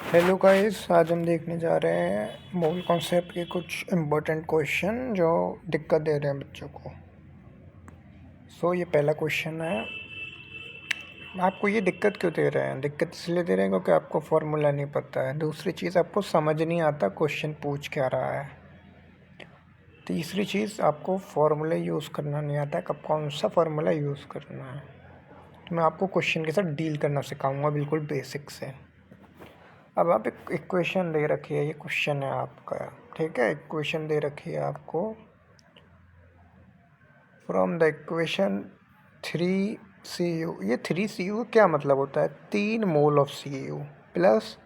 Hello guys, आज हम देखने जा रहे हैं मोल कॉन्सेप्ट के कुछ इम्पोर्टेंट क्वेश्चन जो दिक्कत दे रहे हैं बच्चों को। ये पहला क्वेश्चन है, आपको ये दिक्कत क्यों दे रहे हैं? दिक्कत इसलिए दे रहे हैं क्योंकि आपको फार्मूला नहीं पता है। दूसरी चीज़, आपको समझ नहीं आता क्वेश्चन पूछ क्या रहा है। तीसरी चीज़, आपको फार्मूला यूज़ करना नहीं आता है, कब कौन सा फार्मूला यूज़ करना है। तो मैं आपको क्वेश्चन के साथ डील करना सिखाऊंगा, बिल्कुल बेसिक से। अब आप एक इक्वेशन दे रखी है, ये क्वेश्चन है आपका, ठीक है। इक्वेशन दे रखी है आपको, फ्रॉम द इक्वेशन 3Cu। ये 3Cu क्या मतलब होता है? 3 mole of Cu plus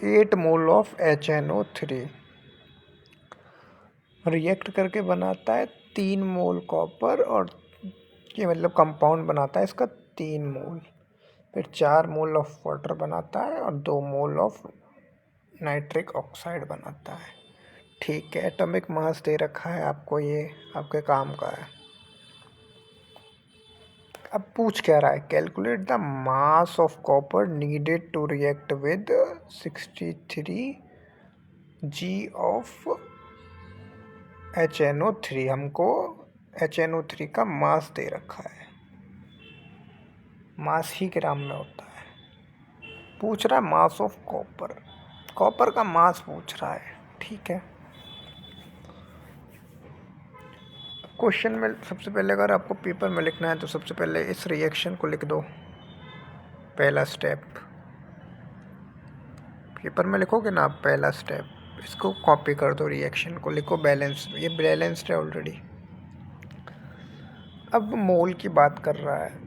8 mole of HNO3 react करके बनाता है 3 मोल कॉपर, और ये मतलब कंपाउंड बनाता है इसका 3 मोल। फिर 4 मोल ऑफ वाटर बनाता है और 2 मोल ऑफ नाइट्रिक ऑक्साइड बनाता है, ठीक है। एटॉमिक मास दे रखा है आपको, ये आपके काम का है। अब पूछ क्या रहा है? Calculate the mass of copper needed to react with 63 G of HNO3। हमको HNO3 का मास दे रखा है, मास ही ग्राम में होता है। पूछ रहा है मास ऑफ कॉपर, कॉपर का मास पूछ रहा है, ठीक है। क्वेश्चन में सबसे पहले अगर आपको पेपर में लिखना है तो सबसे पहले इस रिएक्शन को लिख दो, पहला स्टेप। पेपर में लिखोगे ना आप, पहला स्टेप, इसको कॉपी कर दो, रिएक्शन को लिखो बैलेंस। ये बैलेंस्ड है ऑलरेडी। अब मोल की बात कर रहा है।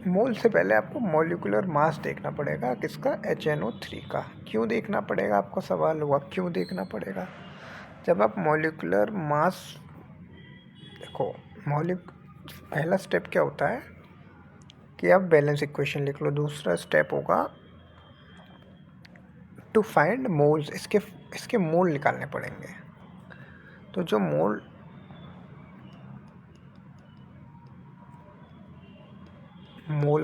मोल से पहले आपको मॉलिक्यूलर मास देखना पड़ेगा, किसका? HNO3 का। क्यों देखना पड़ेगा? आपको सवाल हुआ क्यों देखना पड़ेगा। जब आप मॉलिक्यूलर मास देखो, पहला स्टेप क्या होता है कि आप बैलेंस इक्वेशन लिख लो। दूसरा स्टेप होगा टू फाइंड मोल्स, इसके मोल निकालने पड़ेंगे। तो जो मोल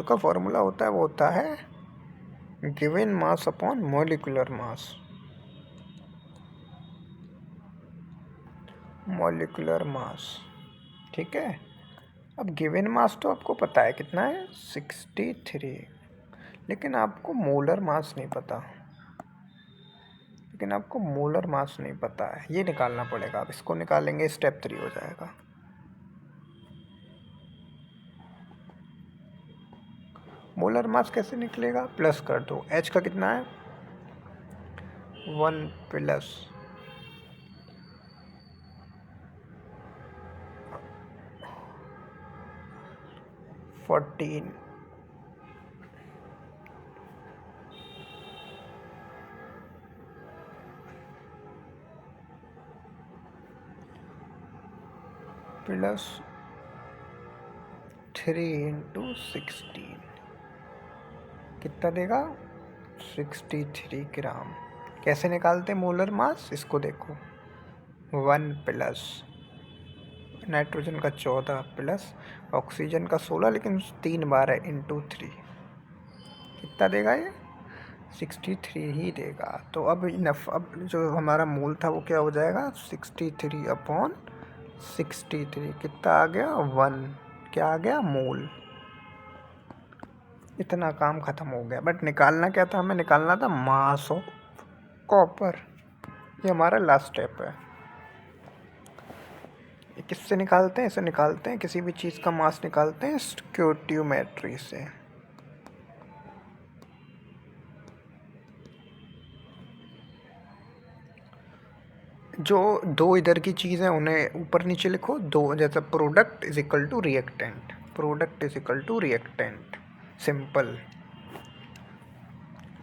का फॉर्मूला होता है वो होता है given mass upon molecular mass. Molecular mass, ठीक है। अब गिवन मास तो आपको पता है कितना है, 63, लेकिन आपको मोलर मास नहीं पता। है, ये निकालना पड़ेगा। आप इसको निकालेंगे, स्टेप 3 हो जाएगा। मोलर मास कैसे निकलेगा? प्लस कर दो, H का कितना है? 1 प्लस 14 प्लस 3 इंटू 16 कितना देगा? 63 ग्राम। कैसे निकालते मोलर मास? इसको देखो, 1 प्लस नाइट्रोजन का 14 प्लस ऑक्सीजन का 16, लेकिन 3 बार है, इंटू 3 कितना देगा? ये 63 ही देगा। तो अब इनफ, अब जो हमारा मोल था वो क्या हो जाएगा? 63 अपॉन 63 कितना आ गया? 1। क्या आ गया? मोल। इतना काम ख़त्म हो गया। बट निकालना क्या था? हमें निकालना था मास ऑफ कॉपर। ये हमारा लास्ट स्टेप है। ये किससे निकालते हैं? इसे निकालते हैं, किसी भी चीज़ का मास निकालते हैं स्टोइक्योमेट्री से। जो दो इधर की चीज़ हैं उन्हें ऊपर नीचे लिखो, दो, जैसा product is equal to reactant, product is equal to reactant, simple.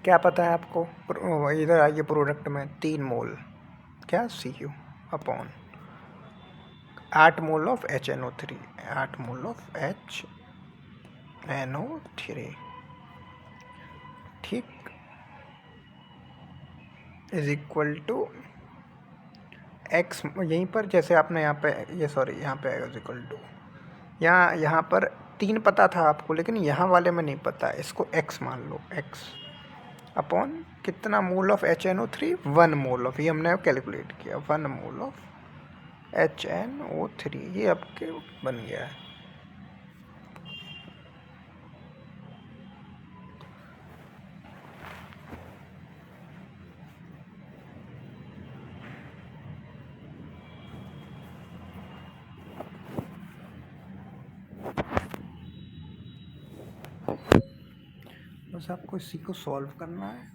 क्या पता है आपको? इधर आइए, प्रोडक्ट में 3 मोल क्या? Cu upon 8 mole of HNO3, 8 mole of HNO3, ठीक, इज इक्वल टू एक्स। यहीं पर जैसे आपने यहाँ पे, ये सॉरी, यहाँ पे आएगा इज इक्वल टू, यहाँ पर 3 पता था आपको, लेकिन यहाँ वाले में नहीं पता है, इसको एक्स मान लो, एक्स। अपॉन कितना मोल ऑफ HNO3, 1 मोल ऑफ, ये हमने कैलकुलेट किया, 1 मोल ऑफ HNO3, ये आपके बन गया है। बस आपको इसी को सॉल्व करना है।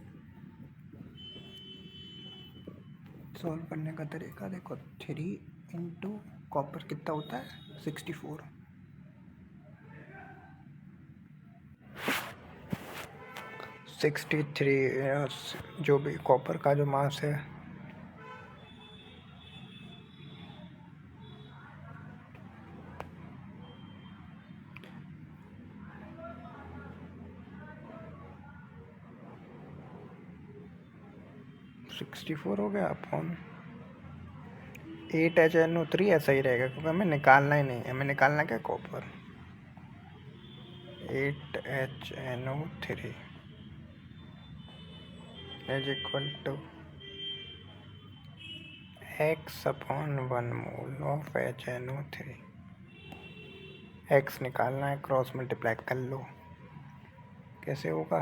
सॉल्व करने का तरीका देखो, 3 इंटू कॉपर कितना होता है, 64, 63 जो भी कॉपर का जो मास है, सिक्सटी फोर हो गया अपॉन 8 HNO3, ऐसा ही रहेगा क्योंकि हमें निकालना ही नहीं है, हमें निकालना क्या, copper, 8 HNO3 is equal to x upon 1 mole of HNO3। x निकालना है, क्रॉस मल्टीप्लाई कर लो, कैसे होगा,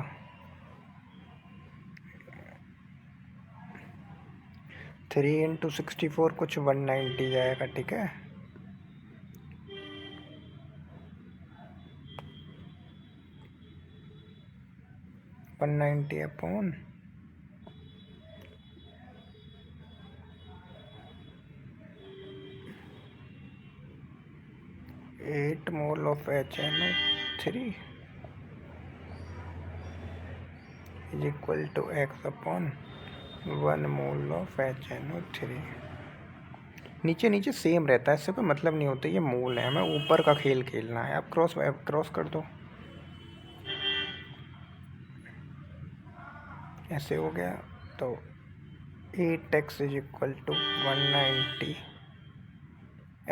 3 इंटू 64 कुछ 190 जाएगा, ठीक है। One 190 upon 8 mole of HNO3 is equal to x upon 1 mole of HNO3। नीचे नीचे सेम रहता है, इससे कोई मतलब नहीं होता, ये मोल है, हमें ऊपर का खेल खेलना है। आप क्रॉस कर दो, ऐसे हो गया, तो 8x is equal to 190,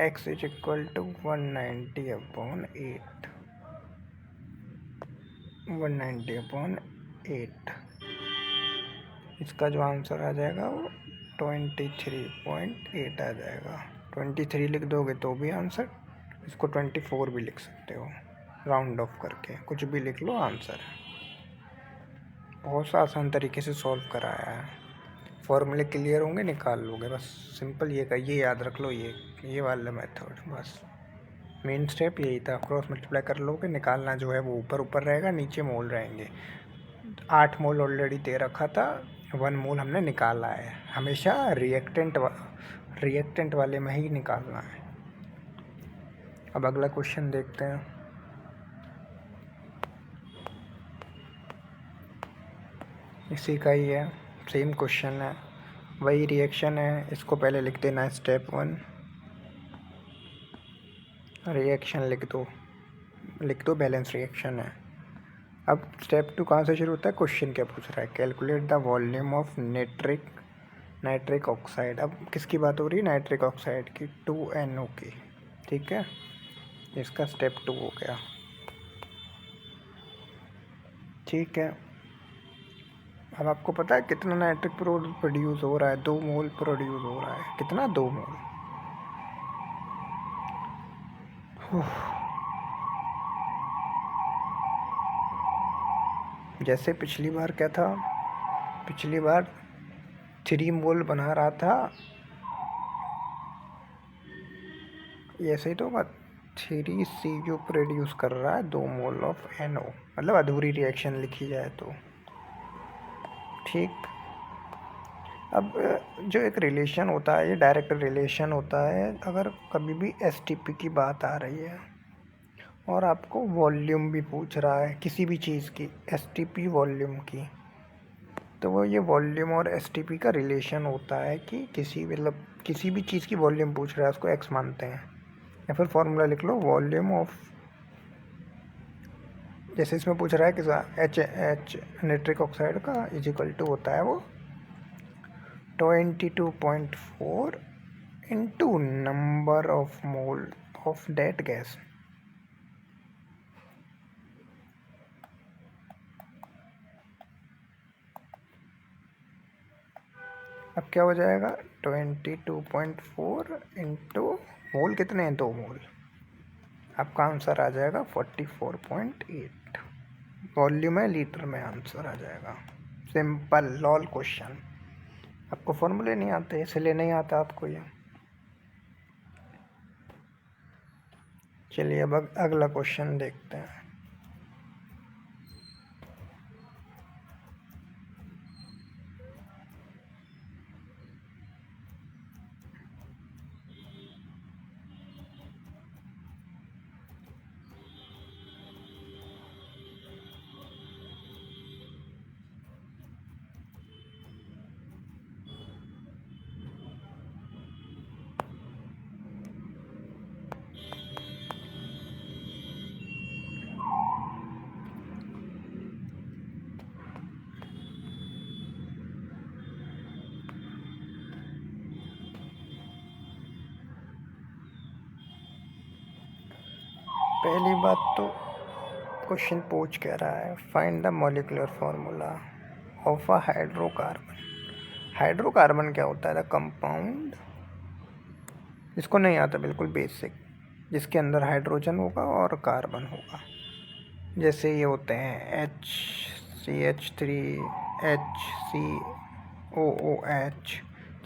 x is equal to 190 upon 8, 190 upon 8। इसका जो आंसर आ जाएगा वो 23.8 आ जाएगा। 23 लिख दोगे तो भी आंसर, इसको 24 भी लिख सकते हो, राउंड ऑफ करके कुछ भी लिख लो, आंसर है। बहुत सा आसान तरीके से सॉल्व कराया है, फॉर्मूले क्लियर होंगे, निकाल लोगे, बस सिंपल ये याद रख लो, ये वाला मेथड, बस मेन स्टेप यही था। क्रॉस मल्टीप्लाई कर लोगे, निकालना जो है वो ऊपर ऊपर रहेगा, नीचे मोल रहेंगे। 8 मोल ऑलरेडी दे रखा था, 1 मोल हमने निकाला है, हमेशा रिएक्टेंट वाले में ही निकालना है। अब अगला क्वेश्चन देखते हैं। इसी का ही है, सेम क्वेश्चन है, वही रिएक्शन है। इसको पहले लिख देना है, स्टेप 1 रिएक्शन लिख दो, बैलेंस रिएक्शन है। अब स्टेप 2 कहाँ से शुरू होता है, क्वेश्चन क्या पूछ रहा है, calculate the volume of nitric oxide. अब किसकी बात हो रही है, नाइट्रिक ऑक्साइड की, 2NO की, ठीक है। इसका स्टेप 2 हो गया, ठीक है। अब आपको पता है कितना नाइट्रिक प्रोड्यूस हो रहा है, 2 मोल प्रोड्यूस हो रहा है, कितना, 2 मोल। जैसे पिछली बार क्या था, पिछली बार 3 मोल बना रहा था, ऐसे ही तो होगा, 3Cu प्रोड्यूस कर रहा है 2 मोल ऑफ NO, मतलब अधूरी रिएक्शन लिखी जाए तो, ठीक। अब जो एक रिलेशन होता है, ये डायरेक्ट रिलेशन होता है, अगर कभी भी STP की बात आ रही है और आपको वॉल्यूम भी पूछ रहा है किसी भी चीज़ की, STP वॉल्यूम की, तो वो ये वॉल्यूम और STP का रिलेशन होता है कि किसी भी चीज़ की वॉल्यूम पूछ रहा है, उसको x मानते हैं, या फिर फॉर्मूला लिख लो, वॉल्यूम ऑफ, जैसे इसमें पूछ रहा है कि H नाइट्रिक ऑक्साइड का इज इक्वल टू होता है वो 22.4 into number of mole of that gas. अब क्या हो जाएगा 22.4 इंटू मोल कितने हैं 2 मोल, आपका आंसर आ जाएगा 44.8। वॉल्यूम है लीटर में, आंसर आ जाएगा। Simple lol question. आपको फॉर्मूले नहीं आते इसलिए नहीं आता आपको ये। चलिए अब अगला क्वेश्चन देखते हैं। पहली बात तो क्वेश्चन पूछ कह रहा है find the molecular formula of a hydrocarbon. Hydrocarbon क्या होता है? द कंपाउंड, इसको नहीं आता बिल्कुल बेसिक, जिसके अंदर हाइड्रोजन होगा और कार्बन होगा। जैसे ये होते हैं HCH3, HCOOH,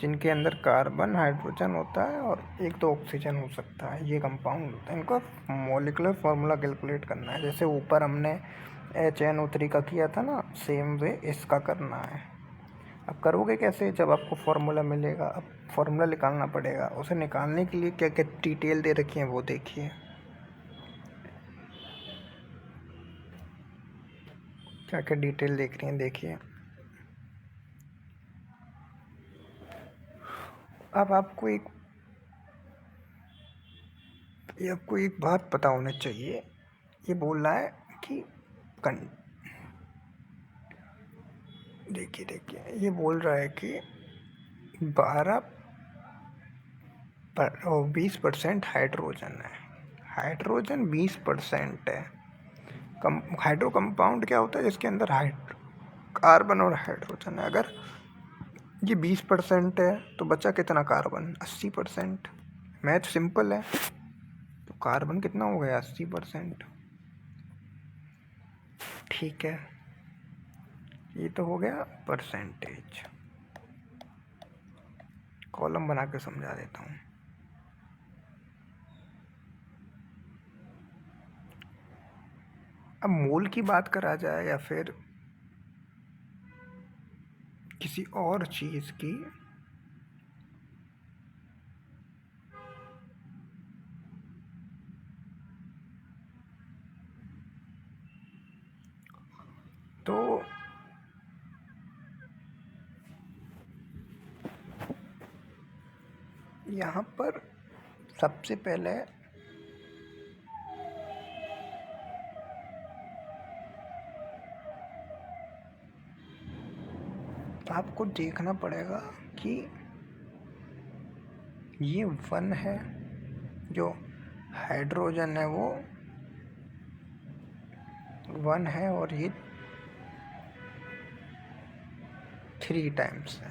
जिनके अंदर कार्बन हाइड्रोजन होता है और एक तो ऑक्सीजन हो सकता है। ये कंपाउंड होता है, इनका मॉलिक्यूलर फार्मूला कैलकुलेट करना है। जैसे ऊपर हमने HNO3 का किया था ना, सेम वे इसका करना है। अब करोगे कैसे? जब आपको फार्मूला मिलेगा, अब फार्मूला निकालना पड़ेगा। उसे निकालने के लिए क्या क्या डिटेल दे रखी है वो देखिए। क्या क्या डिटेल देख रही हैं देखिए। अब आपको एक बात पता होनी चाहिए। ये बोल रहा है कि देखिए ये बोल रहा है कि 20% हाइड्रोजन है। हाइड्रोजन 20% है। हाइड्रो कंपाउंड क्या होता है? जिसके अंदर कार्बन और हाइड्रोजन है। अगर ये 20% है तो बचा कितना कार्बन? 80%। मैथ सिंपल है। तो कार्बन कितना हो गया? 80%। ठीक है, ये तो हो गया परसेंटेज। कॉलम बना के समझा देता हूँ। अब मोल की बात करा जाए या फिर किसी और चीज़ की, तो यहाँ पर सबसे पहले आपको देखना पड़ेगा कि ये 1 है, जो हाइड्रोजन है वो 1 है और ये 3 टाइम्स है।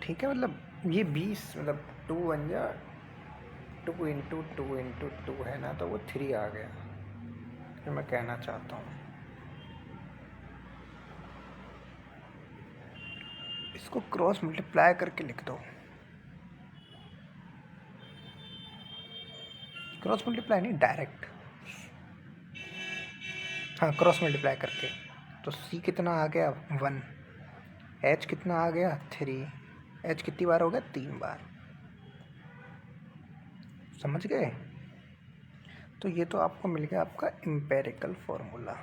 ठीक है, मतलब ये 20, मतलब 2 बन जा 2 इंटू 2 है ना, तो वो 3 आ गया। जो मैं कहना चाहता हूँ, इसको क्रॉस मल्टीप्लाई करके लिख दो। क्रॉस मल्टीप्लाई नहीं, डायरेक्ट। हाँ, क्रॉस मल्टीप्लाई करके। तो C कितना आ गया? 1। H कितना आ गया? 3। H कितनी बार हो गया? 3 बार। समझ गए? तो ये तो आपको मिल गया आपका एम्पेरिकल फॉर्मूला।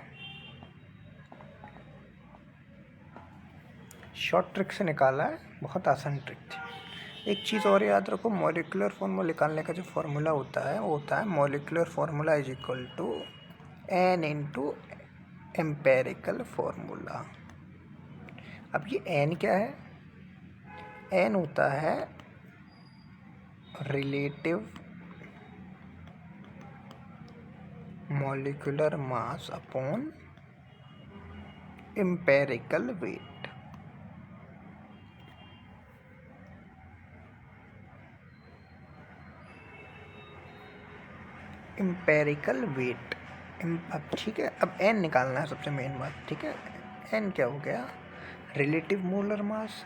शॉर्ट ट्रिक से निकाला है, बहुत आसान ट्रिक थी। एक चीज़ और याद रखो, मॉलिक्यूलर फार्मूला निकालने का जो फार्मूला होता है वो होता है molecular formula is equal to N into empirical formula. अब ये N क्या है? N होता है relative molecular mass upon empirical weight. Empirical weight. अब ठीक है, अब एन निकालना है सबसे मेन बात। ठीक है, एन क्या हो गया? Relative molar mass.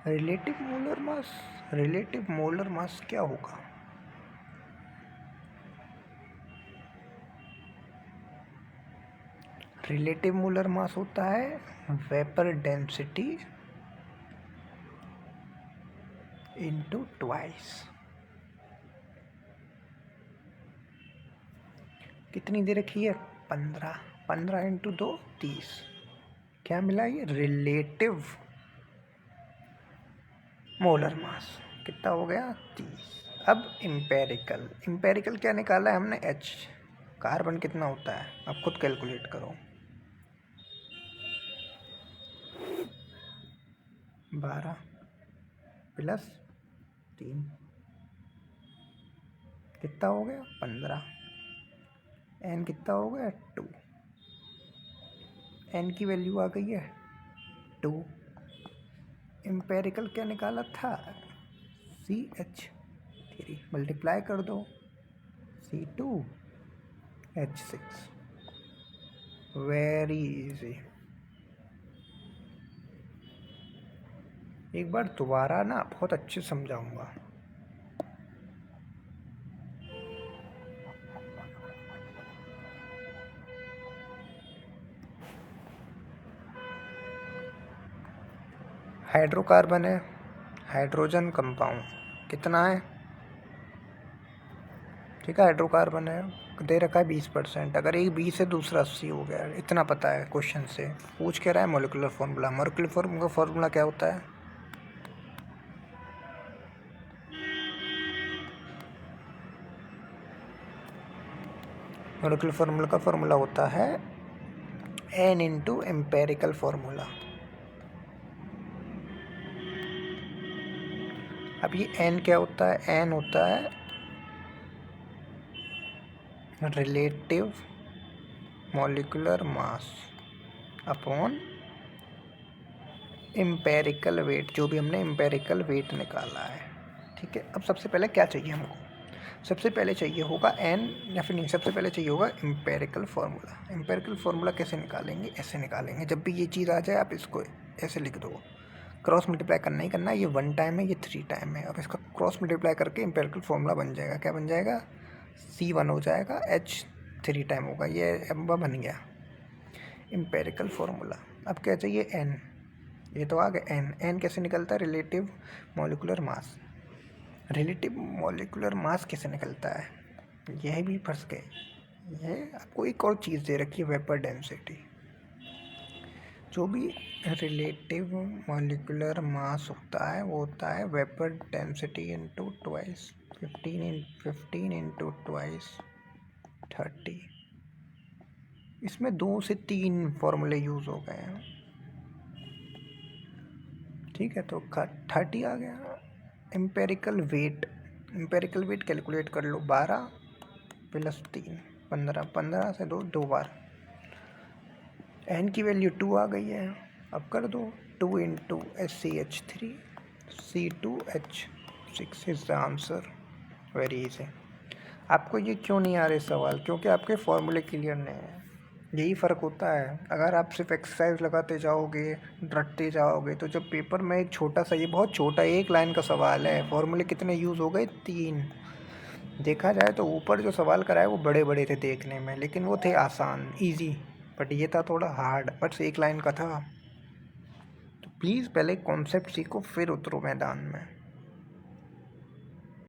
Relative molar mass, relative molar mass क्या होगा? रिलेटिव मोलर मास होता है वेपर डेंसिटी इंटू ट्वाइस। कितनी दे रखी है? 15। 15 इंटू 2 30। क्या मिला? ये रिलेटिव मोलर मास कितना हो गया? 30। अब इम्पेरिकल, इम्पेरिकल क्या निकाला है हमने? H। कार्बन कितना होता है? अब खुद कैलकुलेट करो। 12 प्लस 3 कितना हो गया? 15। एन कितना हो गया? 2। एन की वैल्यू आ गई है 2। एम्पेरिकल क्या निकाला था? CH3 मल्टीप्लाई कर दो C2H6। Very easy. एक बार दोबारा ना बहुत अच्छे समझाऊंगा। हाइड्रोकार्बन है, हाइड्रोजन कंपाउंड कितना है? ठीक है, हाइड्रोकार्बन है, दे रखा है 20%। अगर एक 20 है दूसरा 80 हो गया, इतना पता है क्वेश्चन से। पूछ के रहा है मोलिकुलर फार्मूला। मोलिकुलर फार्मूला क्या होता है? मोलिकुलर फार्मूला का फार्मूला होता है N इंटू एम्पेरिकल फार्मूला। अब ये N क्या होता है? N होता है relative molecular mass upon empirical weight, जो भी हमने एम्पेरिकल वेट निकाला है। ठीक है, अब सबसे पहले क्या चाहिए हमको? सबसे पहले चाहिए होगा एन, या फिर नहीं, सबसे पहले चाहिए होगा एम्पेरिकल फार्मूला। एम्पेरिकल फार्मूला कैसे निकालेंगे? ऐसे निकालेंगे। जब भी ये चीज़ आ जाए आप इसको ऐसे लिख दो। क्रॉस मल्टीप्लाई करना ही करना है। ये 1 टाइम है, ये 3 टाइम है। अब इसका क्रॉस मल्टीप्लाई करके एम्पेरिकल फार्मूला बन जाएगा। क्या बन जाएगा? C1 हो जाएगा, H 3 टाइम होगा। ये अब बन गया एम्पेरिकल फार्मूला। अब क्या चाहिए? एन। ये तो आ गया एन। एन कैसे निकलता है? रिलेटिव मॉलिक्यूलर मास। रिलेटिव मॉलिक्यूलर मास कैसे निकलता है? यह भी फंस गए। यह आपको एक और चीज़ दे रखी है, वेपर डेंसिटी। जो भी रिलेटिव मॉलिक्यूलर मास होता है वो होता है vapour density into twice. 15 into twice 30। इसमें 2 से 3 फॉर्मूले यूज़ हो गए हैं। ठीक है, तो 30 आ गया। Empirical weight, empirical weight calculate कर लो। 12 प्लस 3 15। 15 से 2 बार। एन की वैल्यू 2 आ गई है। अब कर दो 2 into SCH3 C2H6 is the answer. Very easy. आपको ये क्यों नहीं आ रहे सवाल? क्योंकि आपके फॉर्मूले क्लियर नहीं है। यही फ़र्क होता है। अगर आप सिर्फ एक्सरसाइज लगाते जाओगे, रटते जाओगे, तो जब पेपर में एक छोटा सा, ये बहुत छोटा 1 लाइन का सवाल है, फॉर्मूले कितने यूज़ हो गए? 3। देखा जाए तो ऊपर जो सवाल कराए वो बड़े बड़े थे देखने में, लेकिन वो थे आसान, इजी। बट ये था थोड़ा हार्ड, बट 1 लाइन का था। तो प्लीज़ पहले कॉन्सेप्ट सीखो, फिर उतरो मैदान में।